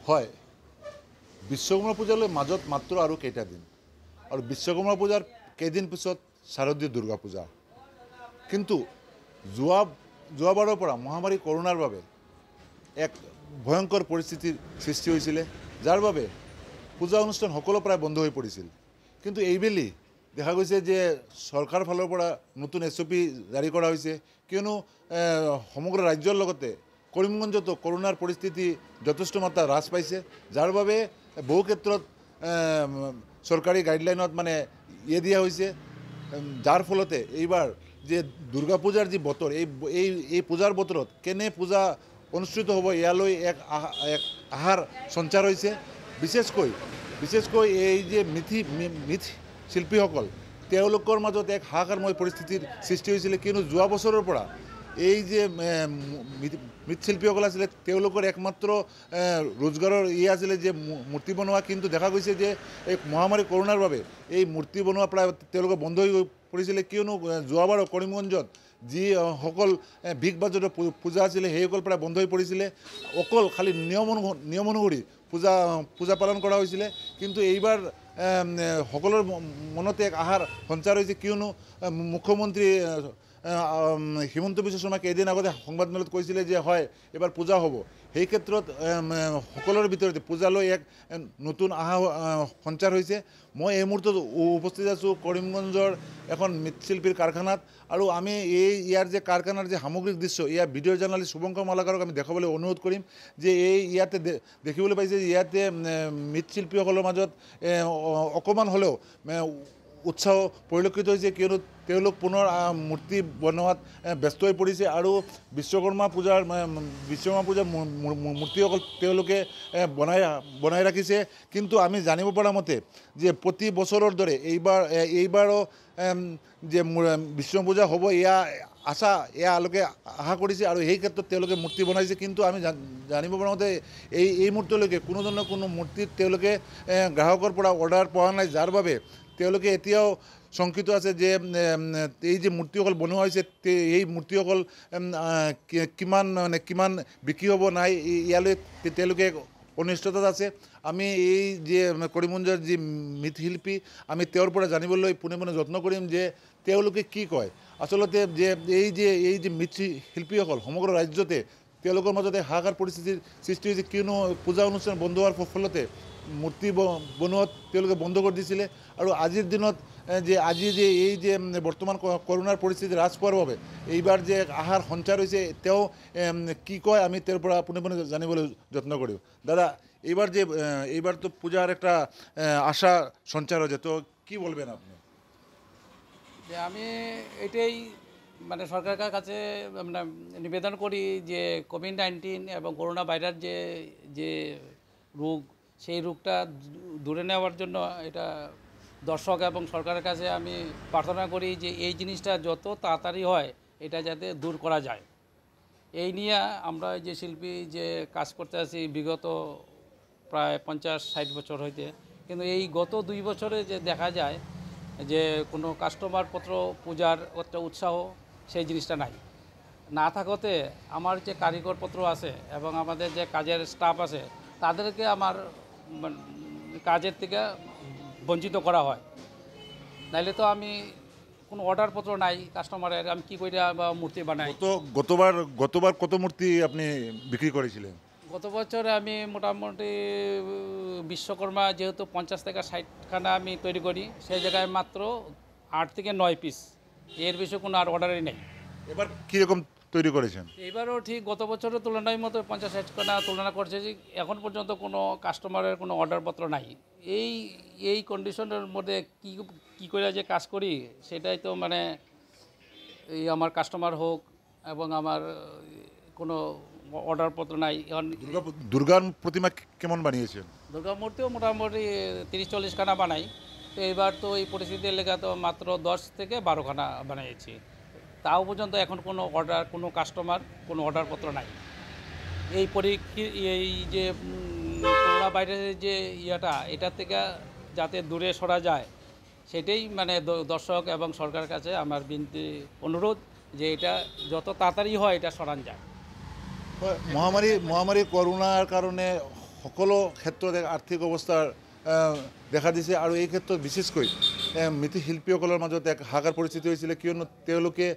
হয় বিশ্বকৰ্মা পূজালৈ মাজত মাত্ৰ আৰু কেইটা দিন আৰু বিশ্বকৰ্মা পূজাৰ কেইদিন পিছত শাৰদীয় দুৰ্গা পূজা কিন্তু যোৱাবাৰৰ পৰা মহামাৰী কৰোনাৰ বাবে এক ভয়ংকৰ পৰিস্থিতিৰ সৃষ্টি হৈছিলে যাৰ বাবে পূজা অনুষ্ঠান সকলো প্ৰায় বন্ধ হৈ পৰিছিল কিন্তু এইবেলি দেখা গৈছে যে চৰকাৰৰ ফালৰ পৰা নতুন SOP জাৰি কৰা হৈছে কিয়নো সমগ্ৰ ৰাজ্যৰ লগতে কৰিমগঞ্জতো কৰোনাৰ পৰিস্থিতি যথেষ্ট মাত্ৰা হ্ৰাস পাইছে যাৰ বাবে বহু ক্ষেত্ৰত চৰকাৰী গাইডলাইনত মানে দিয়া হৈছে যাৰ ফলতে এইবাৰ যে দুৰ্গা পূজাৰ যি বতৰ এই পূজাৰ বতৰত কেনে পূজা অনুষ্ঠিত হ'ব ইয়ালৈ এক আহাৰ সঞ্চাৰ হৈছে বিশেষকৈ এই যে মৃৎশিল্পীসকল তেওঁলোকৰ মাজত এক হাহাকাৰময় পৰিস্থিতিৰ সৃষ্টি হৈছিলে কিয়নো যোৱা বছৰৰ পৰা এই যে মৃৎশিল্পীসকল আছিলে তেওঁলোকৰ একমাত্ৰ ৰোজগাৰৰ আছিলে যে মূৰ্তি বনোৱা কিন্তু দেখা গৈছে যে এই মহামাৰী কৰোনাৰ বাবে এই মূৰ্তি বনোৱা প্ৰায় তেওঁলোকৰ বন্ধ হৈ পৰিছিলে কিয়নো যোৱাবাৰ কৰিমগঞ্জত যিসকল ভিক বাজেটৰ পূজা আছিলে সেইসকল প্ৰায় বন্ধ হৈ পৰিছিলে অকল খালি নিয়ম অনুসৰি পূজা পালন কৰা হৈছিলে কিন্তু এইবাৰ সকলৰ মনতে এক আহাৰ সঞ্চাৰ হৈছে কিয়নো মুখ্যমন্ত্ৰী হিমন্ত বিশ্ব শৰ্মা কেইদিন আগতে সংবাদমেলত কৈছিলে যে হয় এবাৰ পূজা হ'ব সেই ক্ষেত্ৰত সকলোৰে ভিতৰতে পূজালৈ এক নতুন সঞ্চাৰ হৈছে মই এই মুহূৰ্তত উপস্থিত আছোঁ কৰিমগঞ্জৰ এখন মৃৎশিল্পীৰ কাৰখানাত আৰু আমি ইয়াৰ যে কাৰখানাৰ যে সামগ্ৰিক দৃশ্য ইয়াৰ ভিডিঅ' জাৰ্নালিষ্ট শুভঙ্কৰ মালাকাৰক আমি দেখাবলৈ অনুৰোধ কৰিম যে ইয়াতে দেখিবলৈ পাইছে যে ইয়াতে মৃৎশিল্পীসকলৰ মাজত অকণমান হ'লেও উৎসাহ পৰিলক্ষিত হৈছে কিয়নো তেওঁলোক পুনৰ মূৰ্তি বনোৱাত ব্যস্ত হৈ পৰিছে আৰু বিশ্বকৰ্মা পূজাৰ মূৰ্তিসকল তেওঁলোকে বনাই ৰাখিছে কিন্তু আমি জানিব পৰা মতে যে প্ৰতি বছৰৰ দৰে এইবাৰো যে বিশ্বকৰ্মা পূজা হ'ব এয়ালোকে আশা কৰিছে আৰু সেই ক্ষেত্ৰত তেওঁলোকে মূৰ্তি বনাইছে কিন্তু আমি জানিব পৰা মতে এই মুহূৰ্তলৈকে কোনো ধৰণৰ কোনো মূৰ্তি তেওঁলোকে গ্ৰাহকৰ পৰা অৰ্ডাৰ পোৱা নাই যাৰ বাবে তেওঁলোকে এতিয়াও শংকিত আছে যে এই যে মূৰ্তিসকল বনোৱা হৈছে এই মূৰ্তিসকল কিমান বিক্ৰী হ'ব নাই ইয়ালৈ তেওঁলোকে অনিশ্চয়তাত আছে আমি এই যে কৰিমগঞ্জৰ যি মৃৎশিল্পী আমি তেওঁৰ পৰা জানিবলৈ পোনে যত্ন কৰিম যে তেওঁলোকে কি কয় আচলতে যে এই যে মৃৎশিল্পীসকল সমগ্ৰ ৰাজ্যতে তেওঁলোকৰ মাজতে হাহাকাৰ পৰিস্থিতিৰ সৃষ্টি হৈছে কিয়নো পূজা অনুষ্ঠান বন্ধ হোৱাৰ ফলতে মূৰ্তি বনোৱাত তেওঁলোকে বন্ধ কৰি দিছিলে আৰু আজিৰ দিনত আজি এই যে বৰ্তমান কৰোনাৰ পৰিস্থিতি হ্ৰাস পোৱাৰ বাবে এইবাৰ যে আহাৰ সঞ্চাৰ হৈছে তেওঁ কি কয় আমি তেওঁৰ পৰা পোনে জানিবলৈ যত্ন কৰিম দাদা এইবারতো পূজার একটা আশা সঞ্চার হয়েছে তো কি বলবেন আপনি যে আমি এটাই মানে সরকারের কাছে মানে নিবেদন করি যে কোভিড-19 এবং করোনা ভাইরাস যে রোগ সেই রোগটা দূরে নেওয়ার জন্য এটা দর্শক এবং সরকারের কাছে আমি প্রার্থনা করি যে এই জিনিসটা যত তাড়াতাড়ি হয় এটা যাতে দূর করা যায় এই নিয়ে আমরা যে শিল্পী যে কাজ করতে আছি বিগত প্রায় 50-60 বছর হইতে কিন্তু এই গত 2 বছরে যে দেখা যায় যে কোনো কাস্টমার পত্র পূজার একটা উৎসাহ সেই জিনিসটা নাই না থাকতে আমার যে কারিগরপত্র আছে এবং আমাদের যে কাজের স্টাফ আছে তাদেরকে আমার কাজের থেকে বঞ্চিত করা হয় নাইলে তো আমি কোনো অর্ডারপত্র নাই কাস্টমারের আমি কি করে মূর্তি বানাই তো গতবার কত মূর্তি আপনি বিক্রি করেছিলেন গত বছরে আমি মোটামুটি বিশ্বকর্মা যেহেতু 50 থেকে 60 খানা আমি তৈরি করি সেই জায়গায় মাত্র 8 থেকে 9 পিস এর বেশি কোনো আর অর্ডারই নেই এবার কীরকম তৈরি করেছেন এবারও ঠিক গত বছরের তুলনায় মতো 50-60 খানা তুলনা করছে যে এখন পর্যন্ত কোনো কাস্টমারের কোনো অর্ডারপত্র নাই এই কন্ডিশনের মধ্যে কি করে যে কাজ করি সেটাই তো মানে এই আমার কাস্টমার হোক এবং আমার কোনো অর্ডারপত্র নাই দুর্গার প্রতিমা কেমন বানিয়েছেন দুর্গা মূর্তিও মোটামুটি 30-40 খানা বানাই তো এবার তো এই পরিস্থিতির লেগে তো মাত্র 10 থেকে 12 খানা বানিয়েছি তাও পর্যন্ত এখন কোনো কাস্টমার কোনো অর্ডারপত্র নাই এই যে করোনা ভাইরাসের যে এটা থেকে যাতে দূরে সরা যায় সেটাই মানে দর্শক এবং সরকারের কাছে আমার বিনতি অনুরোধ যে এটা যত তাড়াতাড়ি হয় এটা সরান যায় মহামারী করোনার কারণে সকলো ক্ষেত্ৰত এক আৰ্থিক অৱস্থাৰ দেখা দিছে আৰু এই ক্ষেত্ৰত বিশেষকৈ মৃৎশিল্পীসকলৰ মাজত এক হাহাকাৰ পৰিস্থিতি হৈছিলে, কিয়নো তেওঁলোকে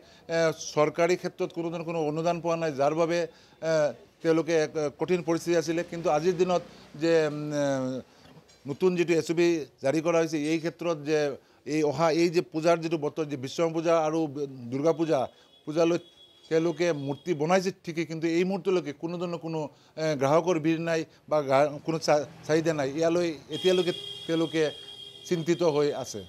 চৰকাৰী ক্ষেত্ৰত কোনো ধৰণৰ কোনো অনুদান পোৱা নাই, যাৰ বাবে তেওঁলোকে এক কঠিন পৰিস্থিতি আছিলে। কিন্তু আজিৰ দিনত যে নতুন যিটো SOP জাৰি কৰা হৈছে, এই ক্ষেত্ৰত যে এই যে পূজাৰ যিটো বতৰ, যে বিশ্বকৰ্মা পূজা আৰু দুৰ্গা পূজালৈ তেওঁলোকে মূৰ্তি বনাইছে ঠিকেই, কিন্তু এই মুহূৰ্তলৈকে কোনো ধৰণৰ কোনো গ্ৰাহকৰ ভিৰ নাই বা কোনো চাহিদা নাই। এতিয়ালৈকে তেওঁলোকে চিন্তিত হৈ আছে।